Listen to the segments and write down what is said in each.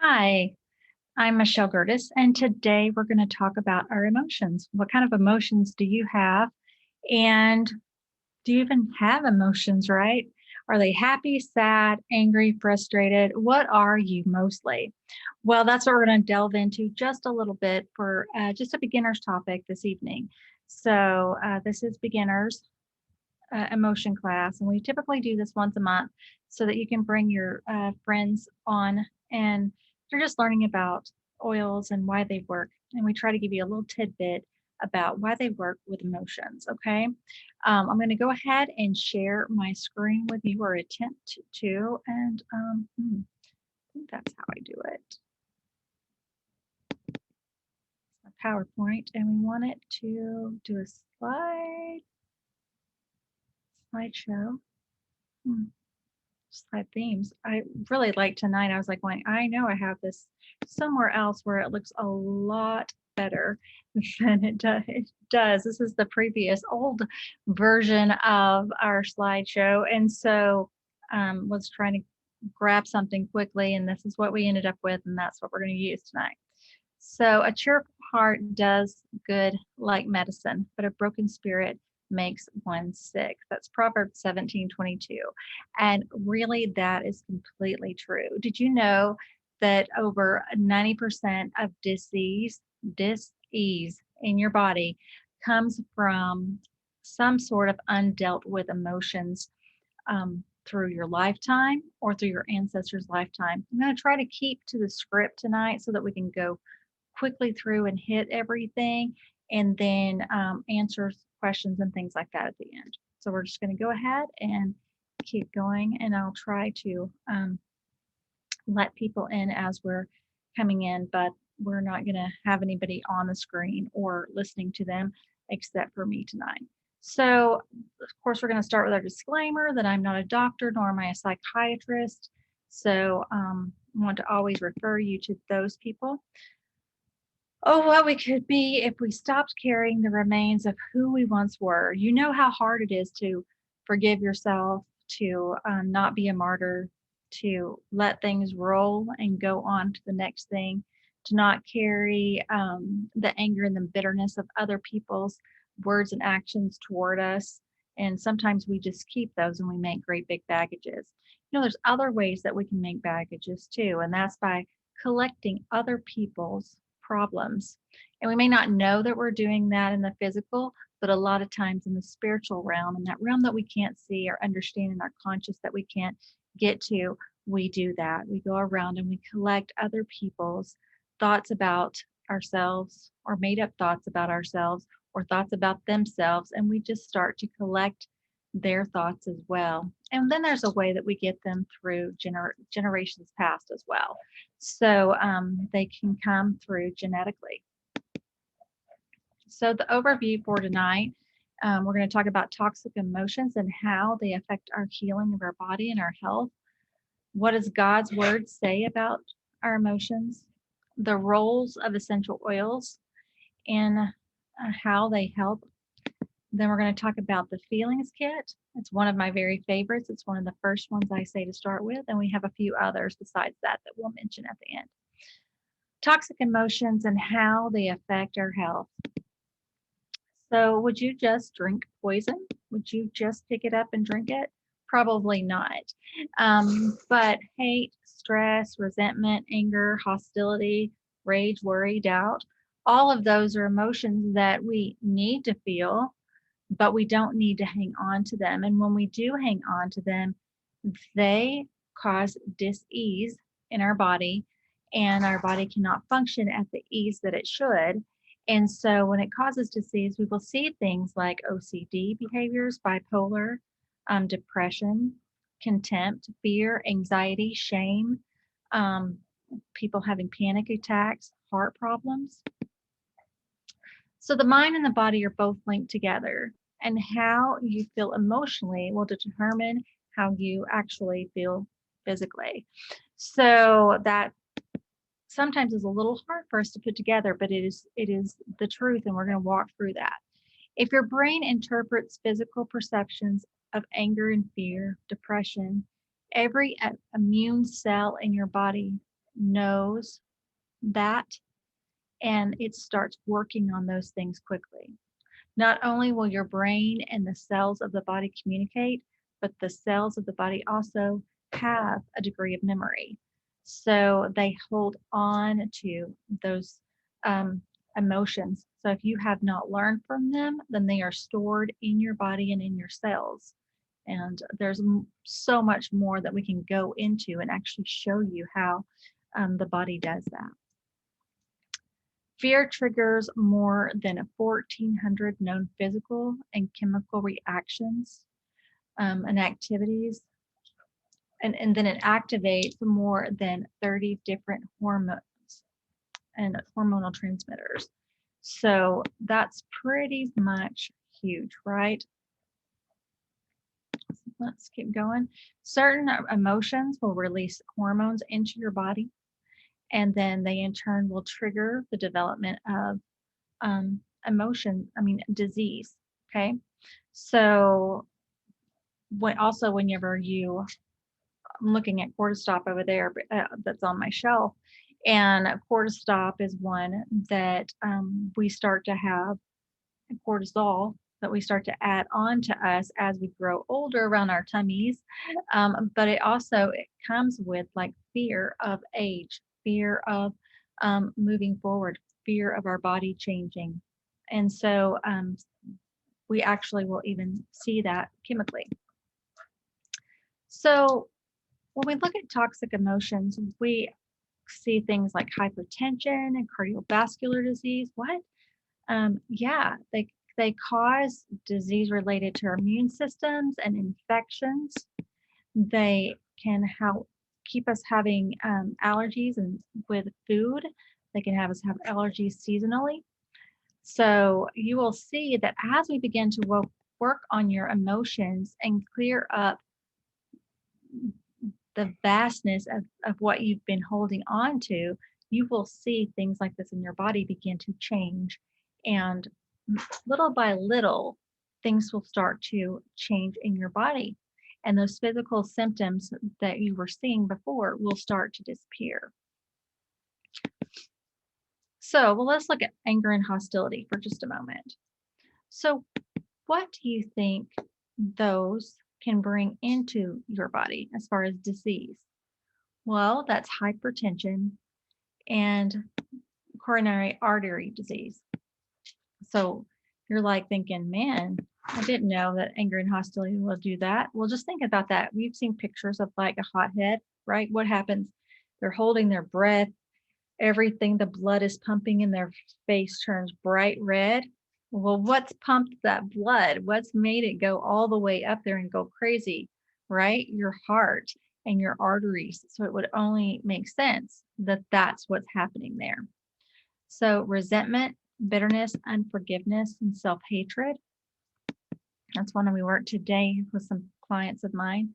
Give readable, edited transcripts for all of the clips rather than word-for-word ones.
Hi, I'm Michelle Gertis, and today we're going to talk about our emotions. What kind of emotions do you have? And do you even have emotions, right? Are they happy, sad, angry, frustrated? What are you mostly? Well, that's what we're going to delve into just a little bit for just a beginner's topic this evening. This is beginners emotion class, and we typically do this once a month so that you can bring your friends on and they're just learning about oils and why they work. And we try to give you a little tidbit about why they work with emotions. Okay. I'm going to go ahead and share my screen with you or attempt to. I think that's how I do it. It's my PowerPoint, and we want it to do a slideshow. Hmm. Slide themes. I really like tonight. I was like going, I know I have this somewhere else where it looks a lot better than it does. This is the previous old version of our slideshow. And so was trying to grab something quickly, and this is what we ended up with, and that's what we're going to use tonight. So a cheerful heart does good like medicine, but a broken spirit makes one sick. That's Proverbs 17:22. And really that is completely true. Did you know that over 90% of dis-ease in your body comes from some sort of undealt with emotions through your lifetime or through your ancestors' lifetime? I'm going to try to keep to the script tonight so that we can go quickly through and hit everything and then answer questions and things like that at the end. So we're just going to go ahead and keep going, and I'll try to let people in as we're coming in, but we're not going to have anybody on the screen or listening to them except for me tonight. So, of course, we're going to start with our disclaimer that I'm not a doctor nor am I a psychiatrist. So, I want to always refer you to those people. Oh, what we could be if we stopped carrying the remains of who we once were. You know how hard it is to forgive yourself, to not be a martyr, to let things roll and go on to the next thing, to not carry the anger and the bitterness of other people's words and actions toward us. And sometimes we just keep those and we make great big baggages. There's other ways that we can make baggages too, and that's by collecting other people's problems. And we may not know that we're doing that in the physical, but a lot of times in the spiritual realm, in that realm that we can't see or understand in our conscious that we can't get to, we do that. We go around and we collect other people's thoughts about ourselves or made up thoughts about ourselves or thoughts about themselves, and we just start to collect their thoughts as well. And then there's a way that we get them through generations past as well. So they can come through genetically. So the overview for tonight, we're going to talk about toxic emotions and how they affect our healing of our body and our health. What does God's word say about our emotions? The roles of essential oils and how they help. Then we're going to talk about the feelings kit. It's one of my very favorites. It's one of the first ones I say to start with, and we have a few others besides that we'll mention at the end. Toxic emotions and how they affect our health. So, would you just drink poison? Would you just pick it up and drink it? Probably not. But hate, stress, resentment, anger, hostility, rage, worry, doubt, all of those are emotions that we need to feel, but we don't need to hang on to them. And when we do hang on to them, they cause dis-ease in our body, and our body cannot function at the ease that it should. And so when it causes disease, we will see things like OCD behaviors, bipolar, depression, contempt, fear, anxiety, shame, um, people having panic attacks, heart problems. So the mind and the body are both linked together, and how you feel emotionally will determine how you actually feel physically. So that sometimes is a little hard for us to put together, but it is the truth, and we're going to walk through that. If your brain interprets physical perceptions of anger and fear, depression, every immune cell in your body knows that, and it starts working on those things quickly. Not only will your brain and the cells of the body communicate, but the cells of the body also have a degree of memory. So they hold on to those um, emotions. So if you have not learned from them, then they are stored in your body and in your cells. And there's so much more that we can go into and actually show you how the body does that. Fear triggers more than 1,400 known physical and chemical reactions and activities, and then it activates more than 30 different hormones and hormonal transmitters. So that's pretty much huge, right? Let's keep going. Certain emotions will release hormones into your body, and then they in turn will trigger the development of disease. Okay. So whenever I'm looking at cortisol over there, that's on my shelf, and cortisol is one that we start to have cortisol that we start to add on to us as we grow older around our tummies. But it comes with like fear of age, fear of moving forward, fear of our body changing. And so we actually will even see that chemically. So when we look at toxic emotions, we see things like hypertension and cardiovascular disease. What? Yeah, they cause disease related to our immune systems and infections. They can keep us having allergies and with food. They can have us have allergies seasonally. So you will see that as we begin to work on your emotions and clear up the vastness of what you've been holding on to, you will see things like this in your body begin to change. And little by little, things will start to change in your body. And those physical symptoms that you were seeing before will start to disappear. So, well, let's look at anger and hostility for just a moment. So, what do you think those can bring into your body as far as disease? Well, that's hypertension and coronary artery disease. So you're like thinking, man, I didn't know that anger and hostility will do that. Well, just think about that. We've seen pictures of like a hothead, right? What happens? They're holding their breath. Everything, the blood is pumping in their face turns bright red. Well, what's pumped that blood? What's made it go all the way up there and go crazy, right? Your heart and your arteries. So it would only make sense that that's what's happening there. So resentment, bitterness, unforgiveness, and self-hatred. That's one that we worked today with some clients of mine.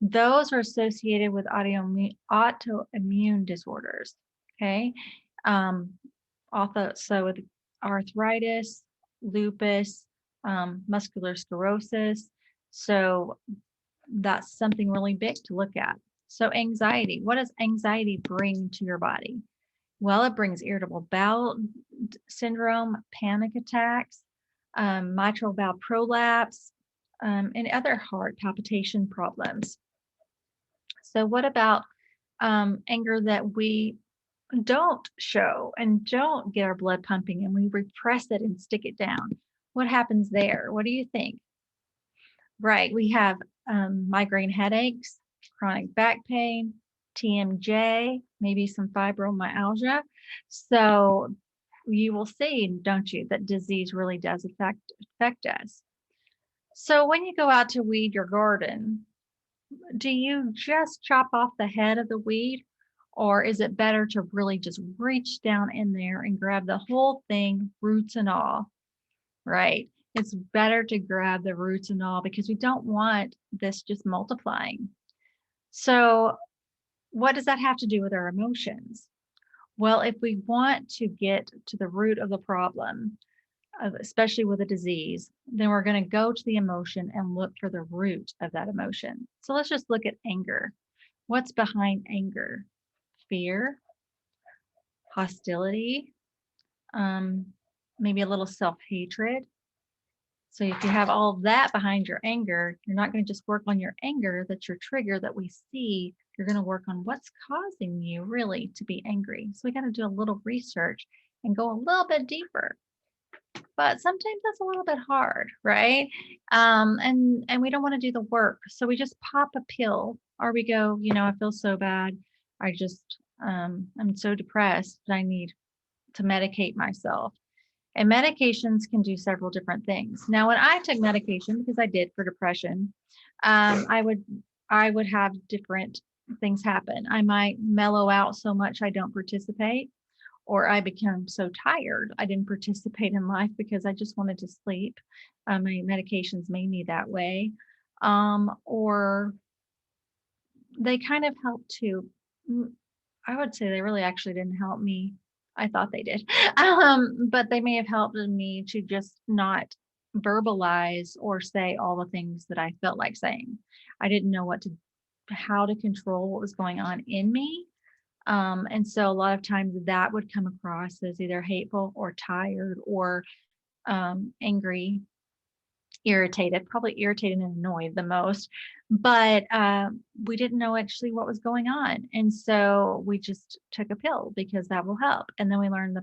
Those are associated with autoimmune disorders. Okay. So with arthritis, lupus, muscular sclerosis. So that's something really big to look at. So anxiety, what does anxiety bring to your body? Well, it brings irritable bowel syndrome, panic attacks, mitral valve prolapse, and other heart palpitation problems. So what about anger that we don't show and don't get our blood pumping and we repress it and stick it down? What happens there? What do you think? Right, we have migraine headaches, chronic back pain, TMJ, maybe some fibromyalgia. So you will see, don't you, that disease really does affect us. So when you go out to weed your garden, do you just chop off the head of the weed? Or is it better to really just reach down in there and grab the whole thing, roots and all, right? It's better to grab the roots and all because we don't want this just multiplying. So, what does that have to do with our emotions? Well, if we want to get to the root of the problem, especially with a disease, then we're going to go to the emotion and look for the root of that emotion. So let's just look at anger. What's behind anger? fear, hostility, um, maybe a little self-hatred. So if you have all of that behind your anger, you're not going to just work on your anger, that's your trigger that we see. You're going to work on what's causing you really to be angry. So we got to do a little research and go a little bit deeper. But sometimes that's a little bit hard, right? And we don't want to do the work. So we just pop a pill or we go, I feel so bad. I just I'm so depressed that I need to medicate myself. And medications can do several different things. Now, when I took medication, because I did for depression, I would have different things happen. I might mellow out so much I don't participate, or I become so tired I didn't participate in life because I just wanted to sleep. My medications made me that way, or they kind of help too. I would say they really actually didn't help me. I thought they did. But they may have helped me to just not verbalize or say all the things that I felt like saying. I didn't know how to control what was going on in me. And so a lot of times that would come across as either hateful or tired or angry, irritated, probably irritated and annoyed the most. But we didn't know actually what was going on. And so we just took a pill because that will help. And then we learned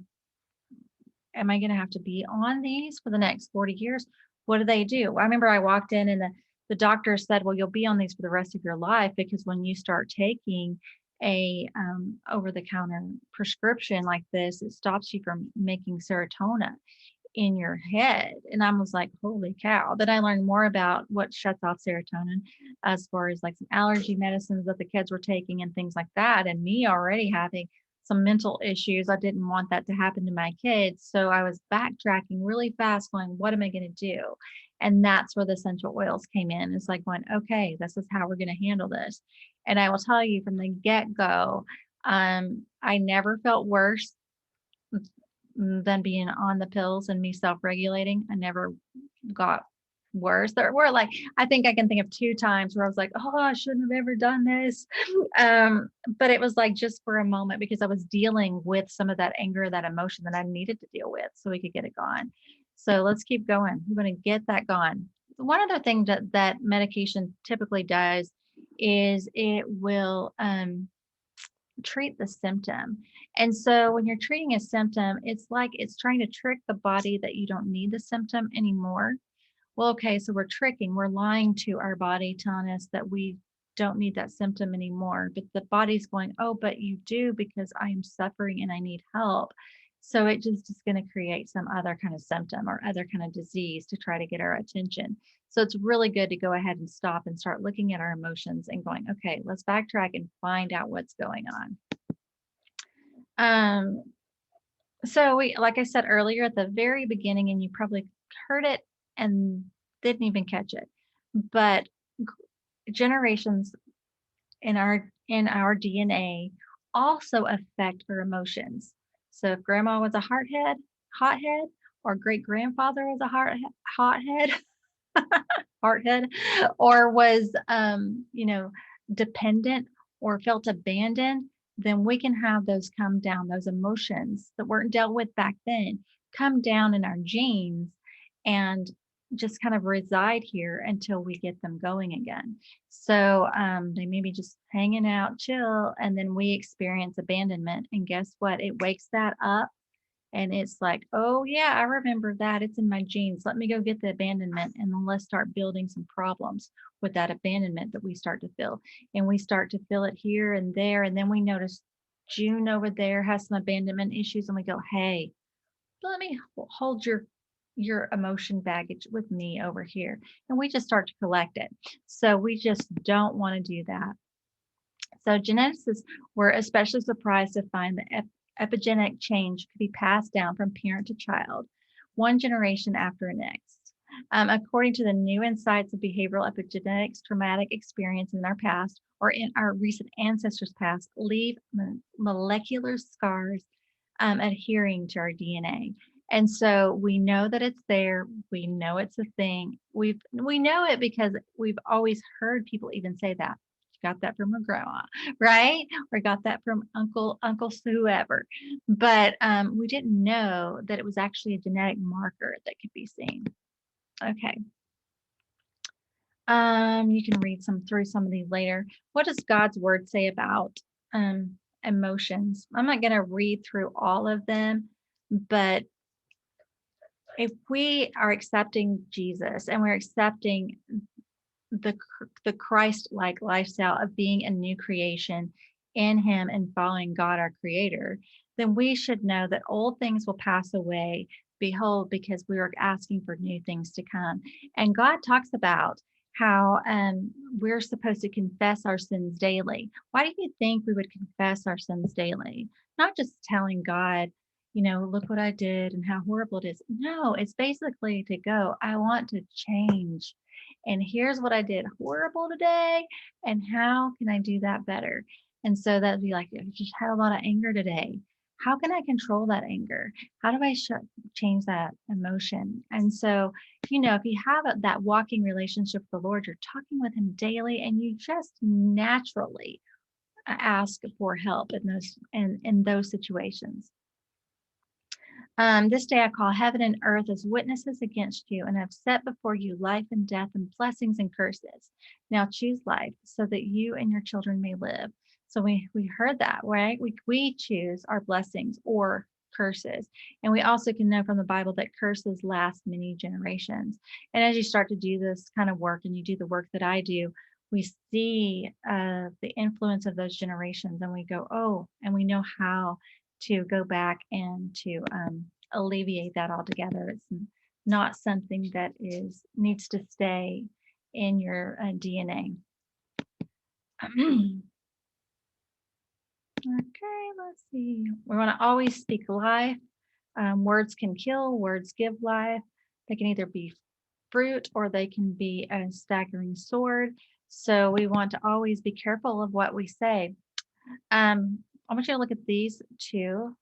am I going to have to be on these for the next 40 years? What do they do? I remember I walked in and the doctor said, well, you'll be on these for the rest of your life because when you start taking a over the counter prescription like this, it stops you from making serotonin in your head. And I was like, holy cow. Then I learned more about what shuts off serotonin as far as like some allergy medicines that the kids were taking and things like that. And me already having some mental issues. I didn't want that to happen to my kids. So I was backtracking really fast, going, what am I going to do? And that's where the essential oils came in. It's like going, okay, this is how we're going to handle this. And I will tell you from the get-go, I never felt worse than being on the pills and me self-regulating. I never got worse. There were like, I think I can think of 2 times where I was like, oh, I shouldn't have ever done this. But it was like just for a moment because I was dealing with some of that anger, that emotion that I needed to deal with so we could get it gone. So let's keep going. We're going to get that gone. One other thing that medication typically does is it will treat the symptom. And so when you're treating a symptom, it's like it's trying to trick the body that you don't need the symptom anymore. Well, okay, so we're lying to our body, telling us that we don't need that symptom anymore. But the body's going, oh, but you do because I am suffering and I need help. So it just is going to create some other kind of symptom or other kind of disease to try to get our attention. So it's really good to go ahead and stop and start looking at our emotions and going, okay, let's backtrack and find out what's going on. Um, so like I said earlier at the very beginning, and you probably heard it and didn't even catch it, but generations in our DNA also affect our emotions. So if grandma was a hothead, or great grandfather was a hothead, hearthead, or was dependent or felt abandoned, then we can have those come down, those emotions that weren't dealt with back then, come down in our genes and just kind of reside here until we get them going again. So they may be just hanging out, chill, and then we experience abandonment. And guess what? It wakes that up. And it's like, oh, yeah, I remember that. It's in my genes. Let me go get the abandonment. And then let's start building some problems with that abandonment that we start to feel. And we start to feel it here and there. And then we notice June over there has some abandonment issues. And we go, hey, let me hold your emotion baggage with me over here. And we just start to collect it. So we just don't want to do that. So geneticists were especially surprised to find that epigenetic change could be passed down from parent to child, one generation after the next. According to the new insights of behavioral epigenetics, traumatic experience in our past or in our recent ancestors' past leave molecular scars adhering to our DNA. And so we know that it's there. We know it's a thing. We know it because we've always heard people even say that. got that from her grandma, right? Or got that from uncle whoever. But we didn't know that it was actually a genetic marker that could be seen. Okay. You can read through some of these later. What does God's word say about emotions? I'm not going to read through all of them, but if we are accepting Jesus and we're accepting the Christ-like lifestyle of being a new creation in Him and following God, our Creator, then we should know that old things will pass away. Behold, because we are asking for new things to come. And God talks about how we're supposed to confess our sins daily. Why do you think we would confess our sins daily? Not just telling God, look what I did and how horrible it is. No, it's basically to go, I want to change. And here's what I did horrible today. And how can I do that better? And so that'd be like, if you had a lot of anger today, how can I control that anger? How do I change that emotion? And so, if you have that walking relationship with the Lord, you're talking with Him daily, and you just naturally ask for help in those situations. This day I call heaven and earth as witnesses against you, and have set before you life and death, and blessings and curses. Now choose life, so that you and your children may live. So we heard that, right? We choose our blessings or curses. And we also can know from the Bible that curses last many generations. And as you start to do this kind of work, and you do the work that I do, we see the influence of those generations, and we go, oh, and we know how to go back and to alleviate that altogether. It's not something that needs to stay in your DNA. Okay, let's see. We want to always speak life. Words can kill, words give life. They can either be fruit or they can be a staggering sword. So we want to always be careful of what we say. I want you to look at these two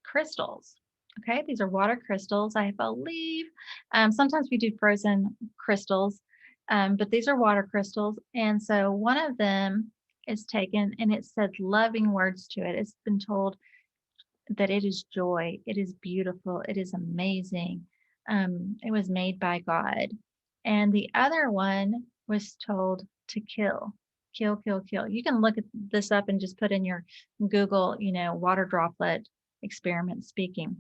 crystals. Okay, these are water crystals, I believe. Sometimes we do frozen crystals, but these are water crystals. And so one of them is taken and it said loving words to it. It's been told that it is joy, it is beautiful, it is amazing. It was made by God. And the other one was told to kill, kill, kill, kill. You can look at this up and just put in your Google, water droplet experiment speaking.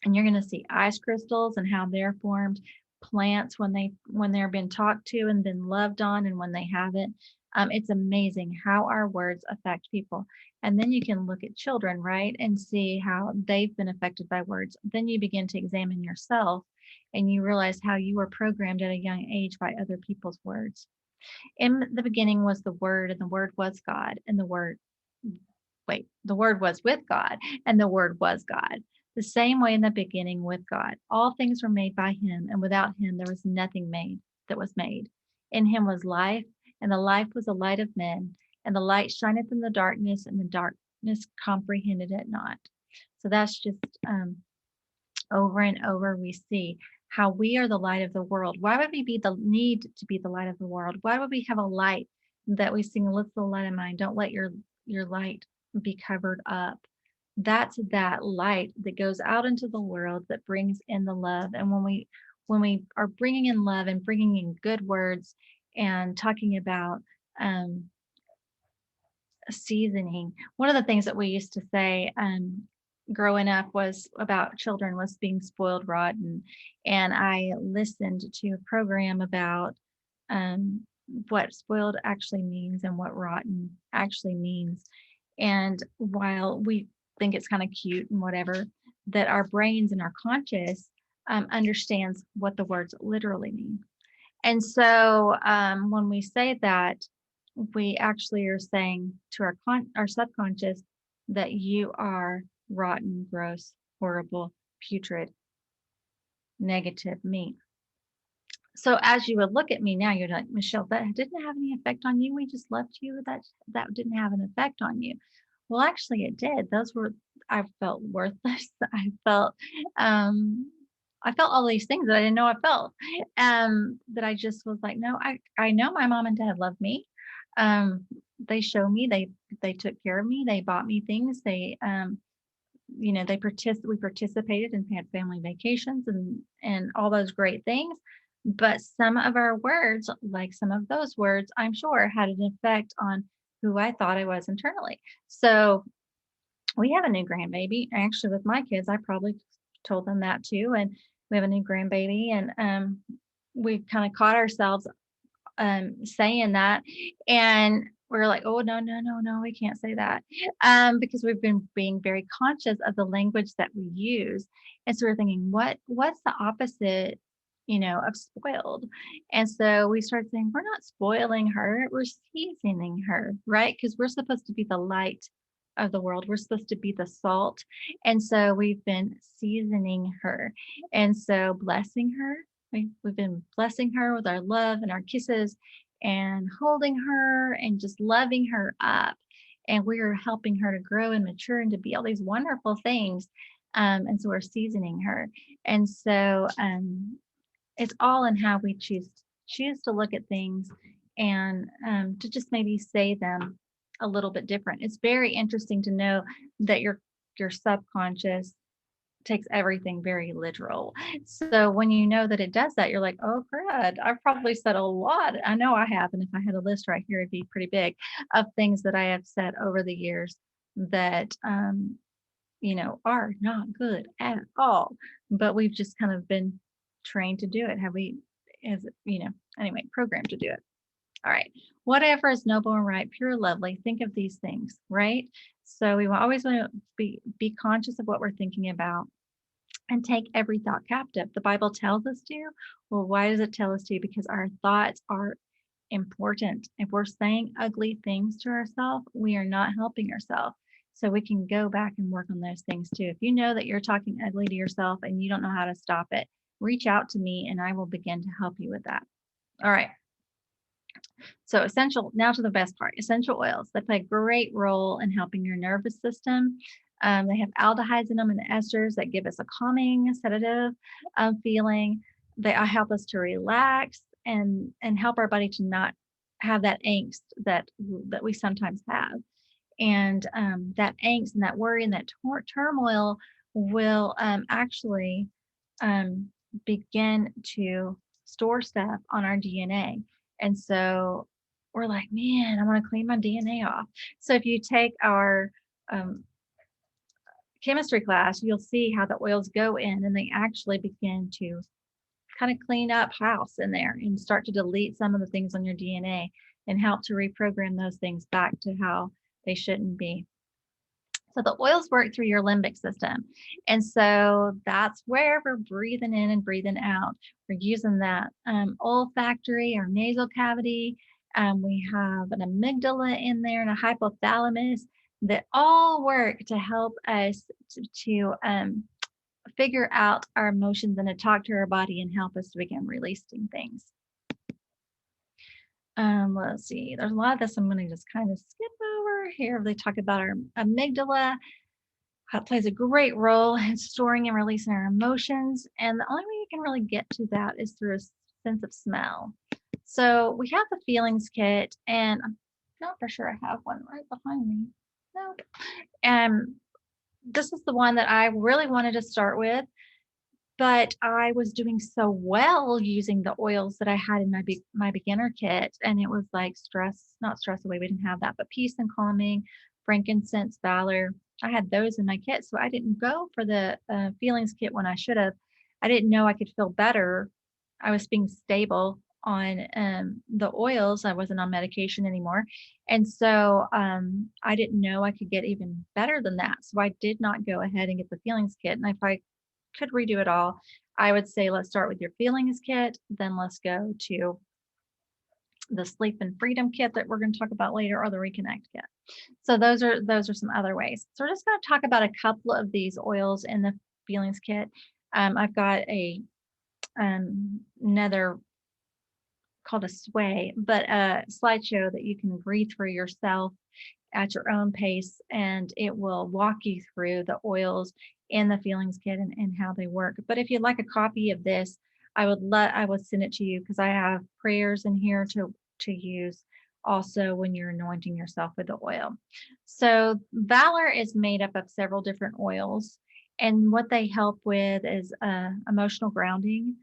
And you're going to see ice crystals and how they're formed, plants when they're been talked to and been loved on, and when they haven't. It's amazing how our words affect people. And then you can look at children, right, and see how they've been affected by words. Then you begin to examine yourself, and you realize how you were programmed at a young age by other people's words. In the beginning was the Word, and the Word was God, and the Word was with God, and the Word was God. The same way in the beginning with God. All things were made by Him, and without Him there was nothing made that was made. In Him was life, and the life was the light of men, and the light shineth in the darkness, and the darkness comprehended it not. So that's just over and over we see how we are the light of the world. Why would we be the need to be the light of the world? Why would we have a light that we sing, lift the light of mine, don't let your light be covered up? That's that light that goes out into the world that brings in the love. And when we are bringing in love and bringing in good words and talking about seasoning, one of the things that we used to say growing up was about children was being spoiled rotten. And I listened to a program about what spoiled actually means and what rotten actually means. And while we think it's kind of cute and whatever, that our brains and our conscious understands what the words literally mean. And so when we say that, we actually are saying to our subconscious that you are rotten, gross, horrible, putrid, negative meat. So as you would look at me now, you're like, Michelle, that didn't have any effect on you. We just left you. That didn't have an effect on you. Well, actually it did. I felt worthless. I felt all these things that I didn't know I felt. That I just was like, no, I know my mom and dad love me. Um, they show me, they took care of me, they bought me things, we participated and had family vacations and all those great things. But some of our words, like some of those words, I'm sure had an effect on who I thought I was internally. So we have a new grandbaby. Actually, with my kids, I probably told them that too. And we have a new grandbaby, and we kind of caught ourselves saying that, and we're like, "Oh, no, no, no, no, we can't say that," because we've been being very conscious of the language that we use, and so we're thinking, what's the opposite, of spoiled? And so we started saying, "We're not spoiling her, we're seasoning her," right? Because we're supposed to be the light of the world. We're supposed to be the salt, and so we've been seasoning her, and so blessing her. We've been blessing her with our love and our kisses and holding her and just loving her up. And we are helping her to grow and mature and to be all these wonderful things. And so we're seasoning her. And so it's all in how we choose to look at things and to just maybe say them a little bit different. It's very interesting to know that your subconscious takes everything very literal. So when you know that it does that, you're like, oh, crud, I've probably said a lot. I know I have. And if I had a list right here, it'd be pretty big of things that I have said over the years that, are not good at all. But we've just kind of been trained to do it. Have we, as, anyway, programmed to do it. All right. Whatever is noble and right, pure, lovely. Think of these things, right? So we always want to be conscious of what we're thinking about and take every thought captive. The Bible tells us to. Well, why does it tell us to? Because our thoughts are important. If we're saying ugly things to ourselves, we are not helping ourselves. So we can go back and work on those things too. If you know that you're talking ugly to yourself and you don't know how to stop it, reach out to me and I will begin to help you with that. All right. So now to the best part, essential oils. They play a great role in helping your nervous system. They have aldehydes in them and esters that give us a calming, sedative feeling. They help us to relax and help our body to not have that angst that we sometimes have. And that angst and that worry and that turmoil will actually um, begin to store stuff on our DNA. And so we're like, man, I want to clean my DNA off. So if you take our um, chemistry class, you'll see how the oils go in and they actually begin to kind of clean up house in there and start to delete some of the things on your DNA and help to reprogram those things back to how they shouldn't be. So the oils work through your limbic system. And so that's where we're breathing in and breathing out. We're using that olfactory or nasal cavity. We have an amygdala in there and a hypothalamus that all work to help us to figure out our emotions and to talk to our body and help us to begin releasing things. Let's see. There's a lot of this I'm going to just kind of skip over here. They talk about our amygdala. It plays a great role in storing and releasing our emotions. And the only way you can really get to that is through a sense of smell. So we have the feelings kit, and I'm not for sure I have one right behind me. No. This is the one that I really wanted to start with, but I was doing so well using the oils that I had in my beginner kit, and it was like not stress away, we didn't have that, but peace and calming, frankincense, valor. I had those in my kit, so I didn't go for the feelings kit when I should have. I didn't know I could feel better. I was being stable on the oils. I wasn't on medication anymore, and so I didn't know I could get even better than that. So I did not go ahead and get the feelings kit. And if I could redo it all, I would say let's start with your feelings kit, then let's go to the sleep and freedom kit that we're going to talk about later, or the reconnect kit. So those are some other ways. So we're just going to talk about a couple of these oils in the feelings kit. I've got another called a sway, but a slideshow that you can read through yourself at your own pace, and it will walk you through the oils in the feelings kit and how they work. But if you'd like a copy of this, I would send it to you because I have prayers in here to use, also when you're anointing yourself with the oil. So, Valor is made up of several different oils, and what they help with is emotional grounding,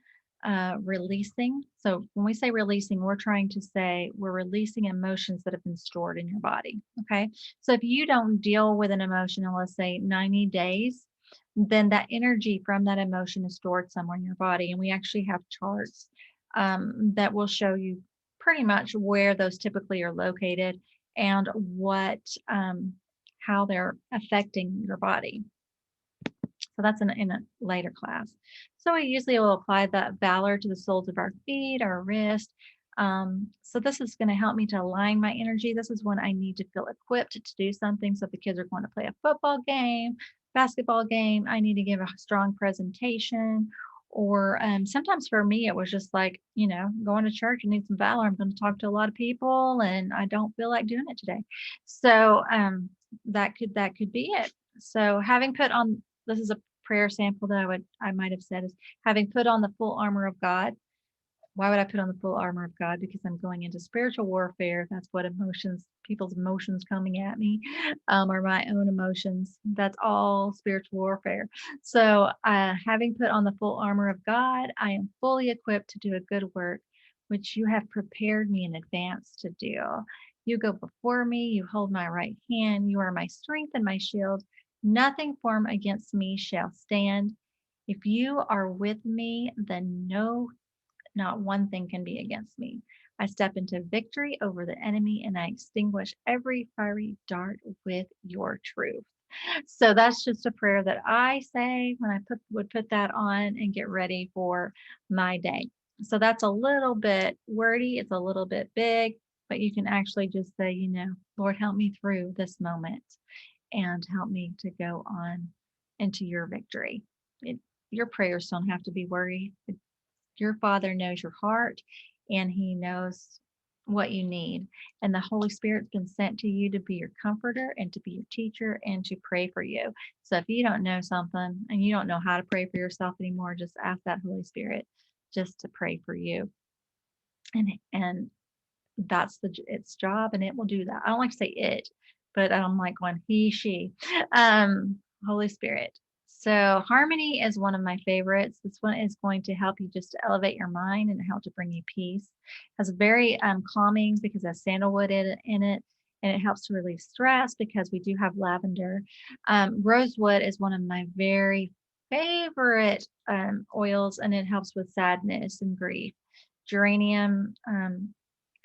releasing. So, when we say releasing, we're trying to say we're releasing emotions that have been stored in your body. Okay. So, if you don't deal with an emotion in, let's say, 90 days, then that energy from that emotion is stored somewhere in your body. And we actually have charts that will show you pretty much where those typically are located and how they're affecting your body. So that's in a later class. So we usually will apply that Valor to the soles of our feet, our wrist. So this is going to help me to align my energy. This is when I need to feel equipped to do something. So if the kids are going to play a football game, basketball game, I need to give a strong presentation. Or sometimes for me, it was just like, going to church, I need some Valor. I'm going to talk to a lot of people and I don't feel like doing it today. So that could be it. So having put on this is a prayer sample that I might have said is having put on the full armor of God. Why would I put on the full armor of God? Because I'm going into spiritual warfare. That's what people's emotions coming at me, or my own emotions. That's all spiritual warfare. So, having put on the full armor of God, I am fully equipped to do a good work, which you have prepared me in advance to do. You go before me. You hold my right hand. You are my strength and my shield. Nothing formed against me shall stand. If you are with me, then not one thing can be against me. I step into victory over the enemy and I extinguish every fiery dart with your truth. So that's just a prayer that I say when I would put that on and get ready for my day. So that's a little bit wordy, it's a little bit big, but you can actually just say, Lord, help me through this moment and help me to go on into your victory. It, your prayers don't have to be worried. Your Father knows your heart and He knows what you need. And the Holy Spirit's been sent to you to be your comforter and to be your teacher and to pray for you. So if you don't know something and you don't know how to pray for yourself anymore, just ask that Holy Spirit just to pray for you. And that's its job and it will do that. I don't like to say it, but I don't like going he, she, Holy Spirit. So harmony is one of my favorites. This one is going to help you just to elevate your mind and help to bring you peace. Has very calming because it has sandalwood in it, and it helps to relieve stress because we do have lavender. Rosewood is one of my very favorite oils, and it helps with sadness and grief. Geranium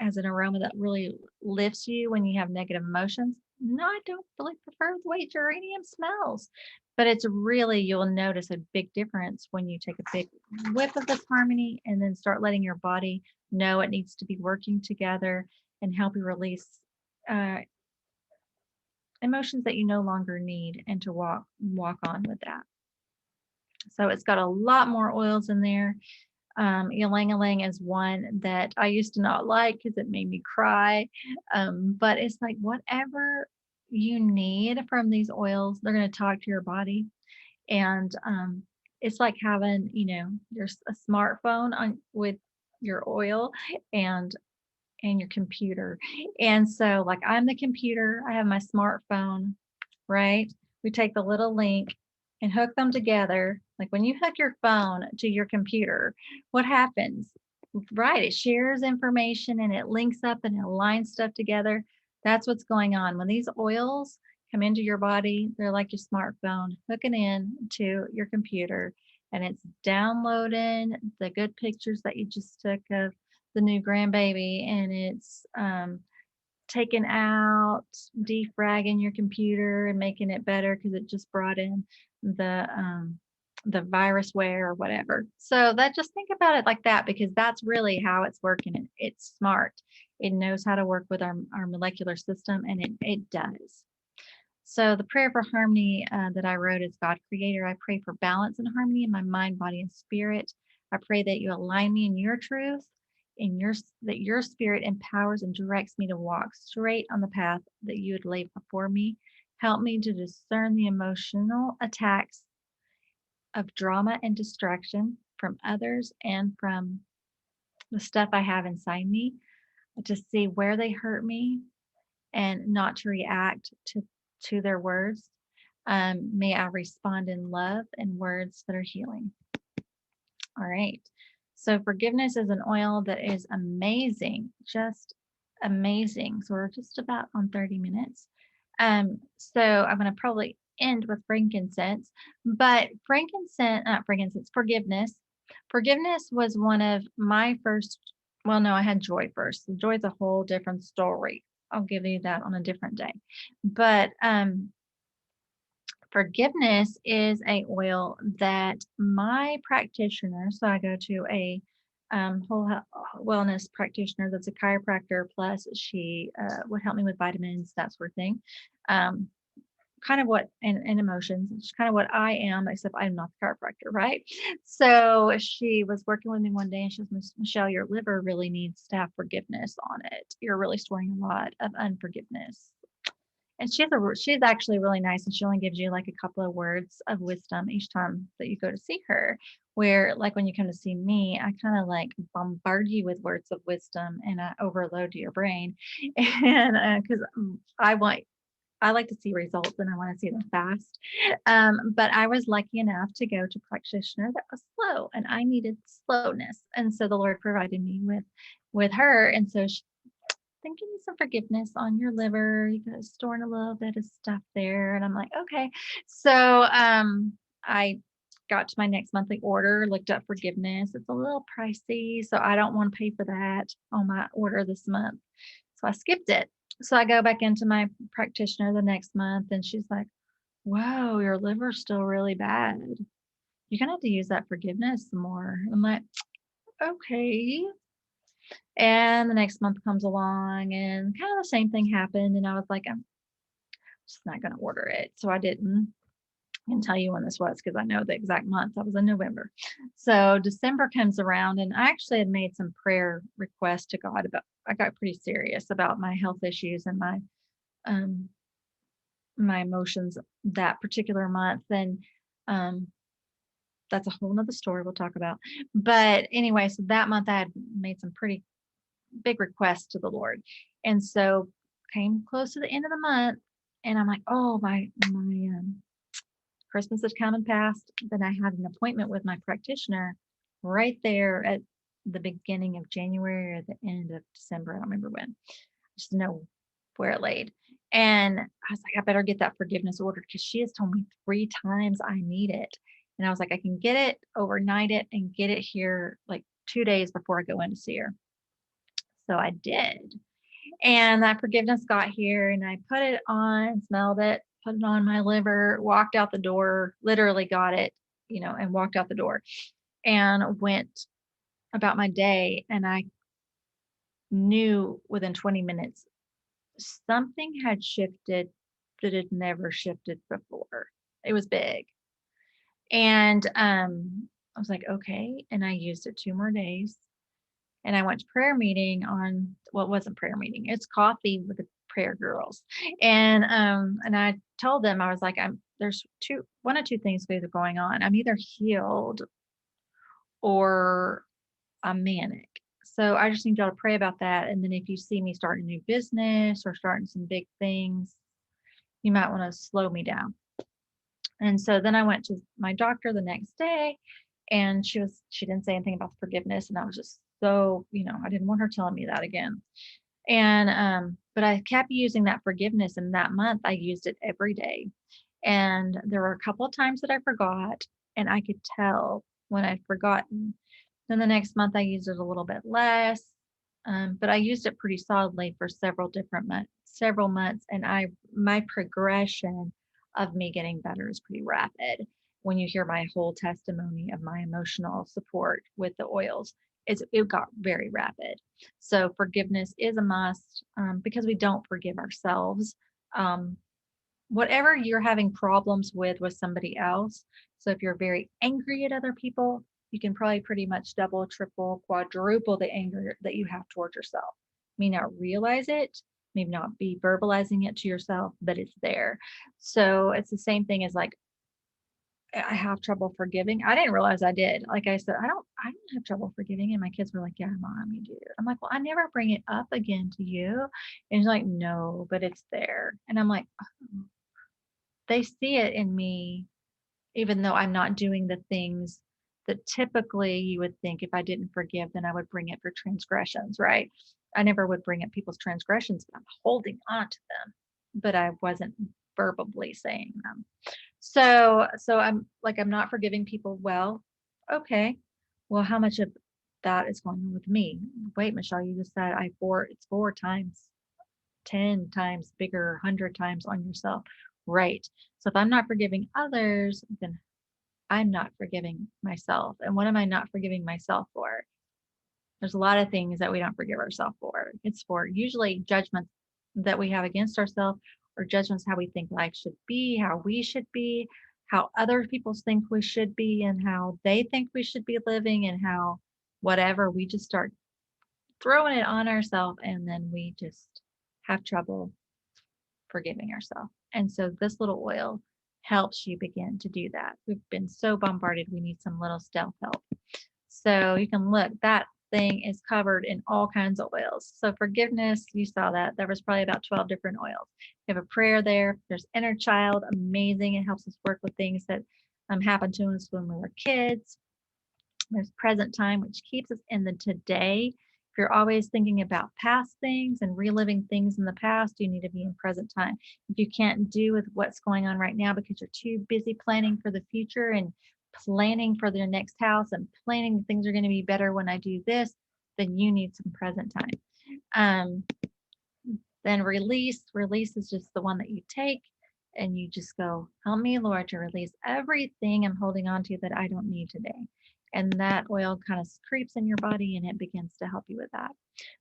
has an aroma that really lifts you when you have negative emotions. No, I don't really prefer the way geranium smells, but it's really, you'll notice a big difference when you take a big whiff of this harmony and then start letting your body know it needs to be working together and help you release uh, emotions that you no longer need and to walk on with that. So it's got a lot more oils in there. Ylang Ylang is one that I used to not like because it made me cry. But it's like whatever you need from these oils, they're going to talk to your body. And it's like having, a smartphone with your oil and your computer. And so, like, I'm the computer, I have my smartphone, right? We take the little link and hook them together. Like when you hook your phone to your computer, what happens? Right, it shares information and it links up and it aligns stuff together. That's what's going on. When these oils come into your body, they're like your smartphone, hooking in to your computer, and it's downloading the good pictures that you just took of the new grandbaby, and it's taking out, defragging your computer and making it better because it just brought in the virusware or whatever. So that just think about it like that because that's really how it's working. It's smart. It knows how to work with our molecular system, and it does. So the prayer for harmony that I wrote is God Creator. I pray for balance and harmony in my mind, body, and spirit. I pray that you align me in your truth, that your spirit empowers and directs me to walk straight on the path that you had laid before me. Help me to discern the emotional attacks of drama and distraction from others and from the stuff I have inside me. to see where they hurt me and not to react to their words. May I respond in love and words that are healing. All right. So forgiveness is an oil that is amazing, just amazing. So we're just about on 30 minutes. So I'm going to probably end with frankincense, but not frankincense, forgiveness. Forgiveness was one of my first, well, no, I had joy first. Joy is a whole different story. I'll give you that on a different day. But forgiveness is a oil that my practitioner, so I go to a wellness practitioner that's a chiropractor, plus she would help me with vitamins, that sort of thing. Um, kind of what and emotions, it's kind of what I am, except I'm not the chiropractor, right? So she was working with me one day and she was, Michelle, your liver really needs to have forgiveness on it. You're really storing a lot of unforgiveness. And she's actually really nice, and she only gives you like a couple of words of wisdom each time that you go to see her. Where like when you come to see me, I kind of like bombard you with words of wisdom and I overload your brain. And because I like to see results and I want to see them fast. But I was lucky enough to go to a practitioner that was slow and I needed slowness. And so the Lord provided me with her. And so she then give me some forgiveness on your liver. You got storing a little bit of stuff there. And I'm like, okay. So I got to my next monthly order, looked up forgiveness. It's a little pricey. So I don't want to pay for that on my order this month. So I skipped it. So I go back into my practitioner the next month and she's like, whoa, your liver's still really bad. You're gonna have to use that forgiveness some more. I'm like, okay. And the next month comes along and kind of the same thing happened. And I was like, I'm just not going to order it. So I didn't. I can tell you when this was because I know the exact month. That was in November. So December comes around and I actually had made some prayer requests to God about, I got pretty serious about my health issues and um, my emotions that particular month. And um, that's a whole nother story we'll talk about. But anyway, so that month I had made some pretty big request to the Lord. And so came close to the end of the month and I'm like, oh, my Christmas is coming past. Then I had an appointment with my practitioner right there at the beginning of January or the end of December. I don't remember when. I just know where it laid. And I was like, I better get that forgiveness ordered because she has told me 3 times I need it. And I was like, I can get it, overnight it, and get it here like 2 days before I go in to see her. So I did. And that forgiveness got here and I put it on, smelled it, put it on my liver, walked out the door, literally got it, and walked out the door and went about my day. And I knew within 20 minutes something had shifted that had never shifted before. It was big. And I was like, okay. And I used it 2 more days. And I went to prayer meeting on, well, it wasn't prayer meeting, it's coffee with the prayer girls. And I told them, I was like, there's one of two things either going on. I'm either healed or I'm manic. So I just need y'all to pray about that. And then if you see me starting a new business or starting some big things, you might want to slow me down. And so then I went to my doctor the next day and she didn't say anything about the forgiveness. And I was just so, I didn't want her telling me that again. And but I kept using that forgiveness and that month I used it every day. And there were a couple of times that I forgot and I could tell when I'd forgotten. Then the next month I used it a little bit less. But I used it pretty solidly for several months, and my progression of me getting better is pretty rapid. When you hear my whole testimony of my emotional support with the oils, it got very rapid. So forgiveness is a must because we don't forgive ourselves. Um, Whatever you're having problems with somebody else. So if you're very angry at other people, you can probably pretty much double, triple, quadruple the anger that you have towards yourself. You may not realize it, maybe not be verbalizing it to yourself, but it's there. So it's the same thing as like I have trouble forgiving. I didn't realize I did. Like I said, I don't have trouble forgiving. And my kids were like, yeah, mom, you do. I'm like, well, I never bring it up again to you. And she's like, no, but it's there. And I'm like, oh, they see it in me, even though I'm not doing the things that typically you would think if I didn't forgive, then I would bring it for transgressions, right? I never would bring up people's transgressions, but I'm holding on to them, but I wasn't verbally saying them. So I'm like, I'm not forgiving people. Well, okay. Well, how much of that is going on with me? Wait, Michelle, you just said it's 4 times, 10 times bigger, 100 times on yourself. Right. So if I'm not forgiving others, then I'm not forgiving myself. And what am I not forgiving myself for? There's a lot of things that we don't forgive ourselves for. It's for usually judgments that we have against ourselves, or judgments how we think life should be, how we should be, how other people think we should be, and how they think we should be living, and how whatever we just start throwing it on ourselves, and then we just have trouble forgiving ourselves. And so this little oil helps you begin to do that. We've been so bombarded, we need some little stealth help. So you can look, that thing is covered in all kinds of oils. So forgiveness, you saw that. There was probably about 12 different oils. You have a prayer there. There's inner child, amazing. It helps us work with things that happened to us when we were kids. There's present time, which keeps us in the today. If you're always thinking about past things and reliving things in the past, you need to be in present time. If you can't do with what's going on right now because you're too busy planning for the future and planning for their next house and planning things are going to be better when I do this, then you need some present time. Um, then release is just the one that you take and you just go, help me, Lord, to release everything I'm holding on to that I don't need today. And that oil kind of creeps in your body and it begins to help you with that.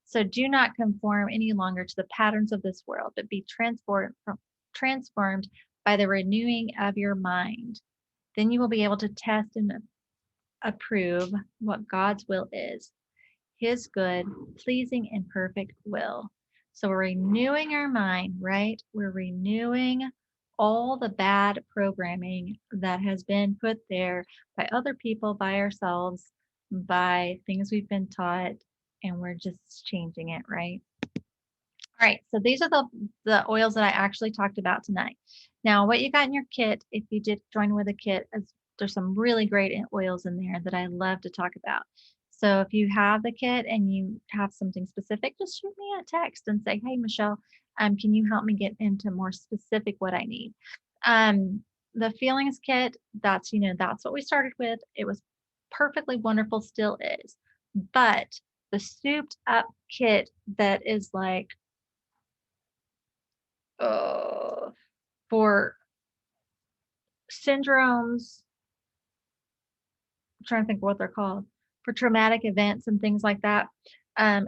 So do not conform any longer to the patterns of this world, but be transformed by the renewing of your mind. Then you will be able to test and approve what God's will is, his good, pleasing, and perfect will. So we're renewing our mind, right? We're renewing all the bad programming that has been put there by other people, by ourselves, by things we've been taught, and we're just changing it, right? All right, so these are the oils that I actually talked about tonight. Now, what you got in your kit, if you did join with a kit, is there's some really great oils in there that I love to talk about. So if you have the kit and you have something specific, just shoot me a text and say, "Hey, Michelle, can you help me get into more specific what I need?" The feelings kit, that's what we started with. It was perfectly wonderful, still is. But the souped up kit that is like uh, for syndromes, I'm trying to think what they're called, for traumatic events and things like that, um,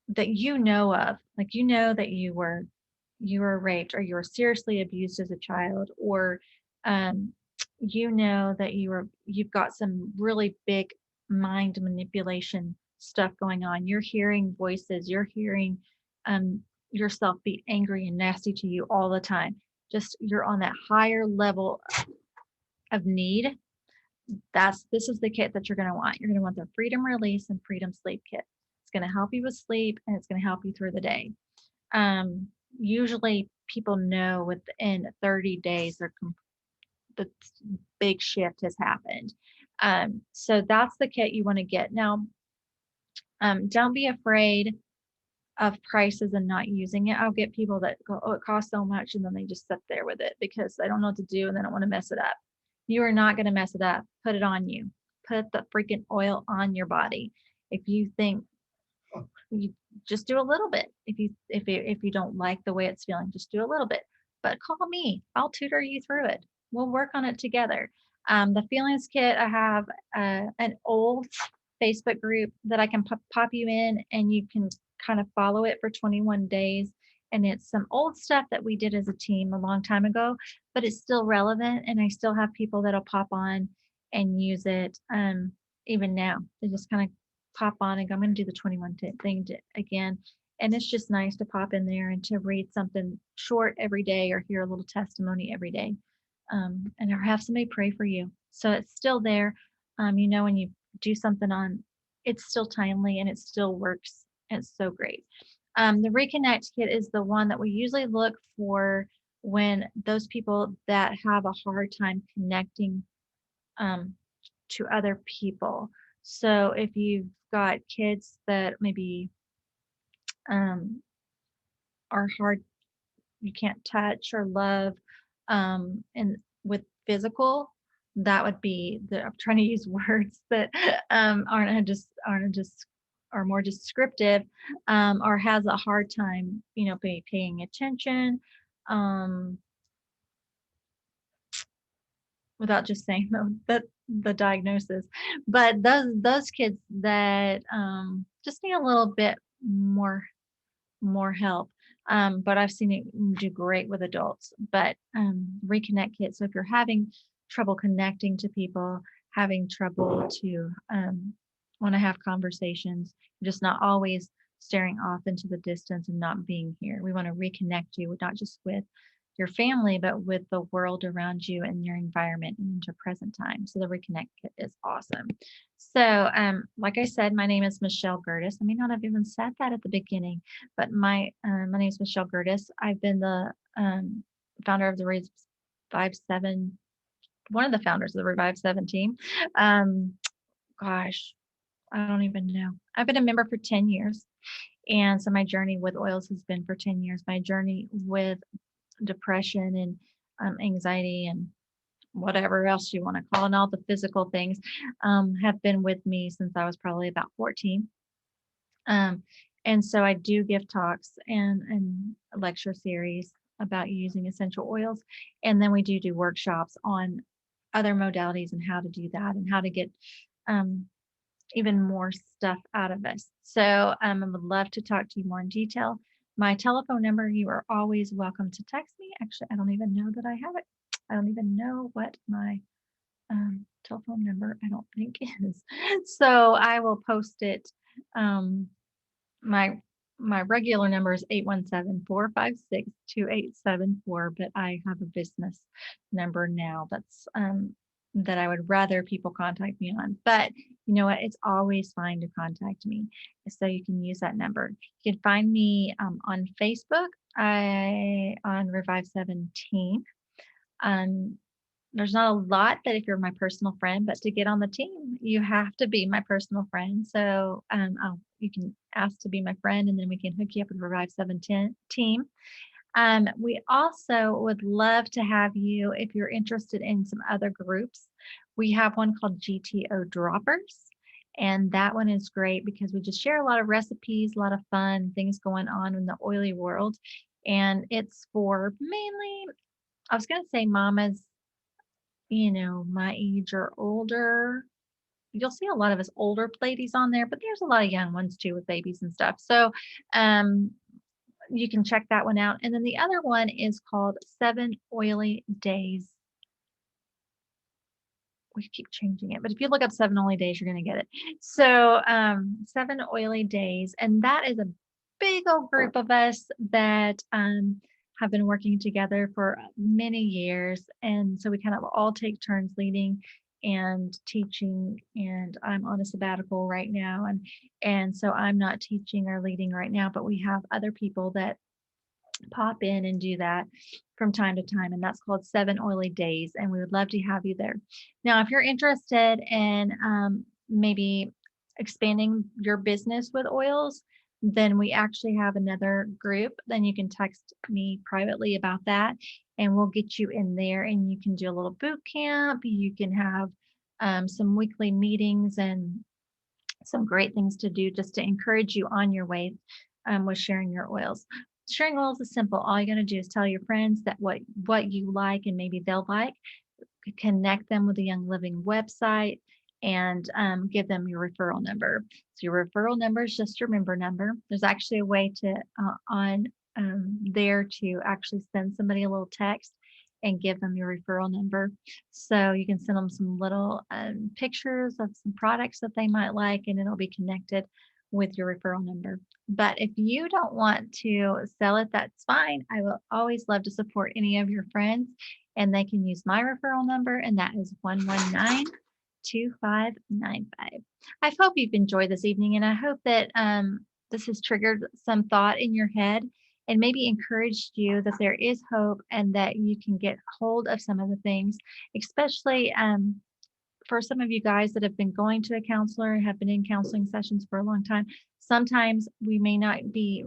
that you know of, like that you were raped or you were seriously abused as a child, or um, that you've got some really big mind manipulation stuff going on. You're hearing voices, you're hearing um, yourself be angry and nasty to you all the time. Just you're on that higher level of need. This is the kit that you're going to want. You're going to want the freedom release and freedom sleep kit. It's going to help you with sleep and it's going to help you through the day. Usually people know within 30 days the big shift has happened. So that's the kit you want to get. Now, don't be afraid of prices and not using it. I'll get people that go, oh, it costs so much, and then they just sit there with it because they don't know what to do and they don't want to mess it up. You are not going to mess it up. Put it on you. Put the freaking oil on your body. If you think you just do a little bit. If you don't like the way it's feeling, just do a little bit. But call me. I'll tutor you through it. We'll work on it together. The feelings kit, I have an old Facebook group that I can pop you in, and you can kind of follow it for 21 days. And it's some old stuff that we did as a team a long time ago, but it's still relevant. And I still have people that'll pop on and use it even now. They just kind of pop on and go, I'm going to do the 21 thing again. And it's just nice to pop in there and to read something short every day or hear a little testimony every day. and or have somebody pray for you. So it's still there. When you do something on, it's still timely and it still works. It's so great. The Reconnect Kit is the one that we usually look for when those people that have a hard time connecting um, to other people. So if you've got kids that maybe um, are hard, you can't touch or love, and with physical, that would be I'm trying to use words that aren't just are more descriptive, or has a hard time, paying attention, um, without just saying the diagnosis. But those kids that just need a little bit more help. But I've seen it do great with adults. But Reconnect Kit. So if you're having trouble connecting to people, having trouble to want to have conversations, you're just not always staring off into the distance and not being here. We want to reconnect you, not just with your family, but with the world around you and your environment and into present time. So the Reconnect Kit is awesome. So, like I said, my name is Michelle Gertis. I may not have even said that at the beginning, but my name is Michelle Gertis. I've been the founder of the Revive Seven, one of the founders of the Revive Seven team. Um, gosh, I don't even know. I've been a member for 10 years. And so my journey with oils has been for 10 years. My journey with depression and anxiety and whatever else you want to call it, and all the physical things have been with me since I was probably about 14. Um, and so I do give talks and a lecture series about using essential oils. And then we do workshops on other modalities and how to do that and how to get um, even more stuff out of us. So I would love to talk to you more in detail. My telephone number, you are always welcome to text me. Actually, I don't even know that I have it. I don't even know what my telephone number, I don't think is. So I will post it. Um, my my regular number is 817-456-2874, but I have a business number now that I would rather people contact me on. But you know what? It's always fine to contact me. So you can use that number. You can find me on Facebook. I on Revive 17. Um, there's not a lot that if you're my personal friend, but to get on the team, you have to be my personal friend. So you can ask to be my friend, and then we can hook you up with Revive 710 team. We also would love to have you if you're interested in some other groups. We have one called GTO Droppers, and that one is great because we just share a lot of recipes, a lot of fun things going on in the oily world. And it's for mainly, I was going to say mamas, my age or older. You'll see a lot of us older ladies on there, but there's a lot of young ones too with babies and stuff. So um, you can check that one out. And then the other one is called 7 Oily Days. We keep changing it, but if you look up 7 Oily Days, you're going to get it. So 7 Oily Days, and that is a big old group of us that have been working together for many years, and so we kind of all take turns leading and teaching. And I'm on a sabbatical right now, and so I'm not teaching or leading right now, but we have other people that pop in and do that from time to time, and that's called 7 Oily Days, and we would love to have you there. Now if you're interested in maybe expanding your business with oils, then we actually have another group. Then you can text me privately about that, and we'll get you in there, and you can do a little boot camp. You can have some weekly meetings and some great things to do just to encourage you on your way with sharing your oils. Sharing oils is simple. All you got to do is tell your friends that what you like and maybe they'll like. Connect them with the Young Living website and give them your referral number. So your referral number is just your member number. There's actually a way to on there to actually send somebody a little text and give them your referral number. So you can send them some little pictures of some products that they might like, and it'll be connected with your referral number. But if you don't want to sell it, that's fine. I will always love to support any of your friends. and they can use my referral number, and that is 119-2595. I hope you've enjoyed this evening, and I hope that this has triggered some thought in your head and maybe encouraged you that there is hope and that you can get hold of some of the things, especially for some of you guys that have been going to a counselor, have been in counseling sessions for a long time. Sometimes we may not be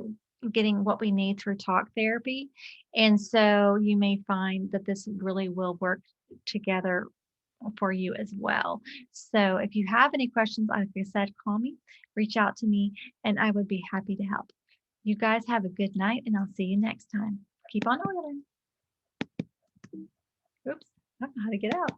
getting what we need through talk therapy. And so you may find that this really will work together for you as well. So if you have any questions, like I said, call me, reach out to me, and I would be happy to help. You guys have a good night, and I'll see you next time. Keep on oiling. Oops, I don't know how to get out.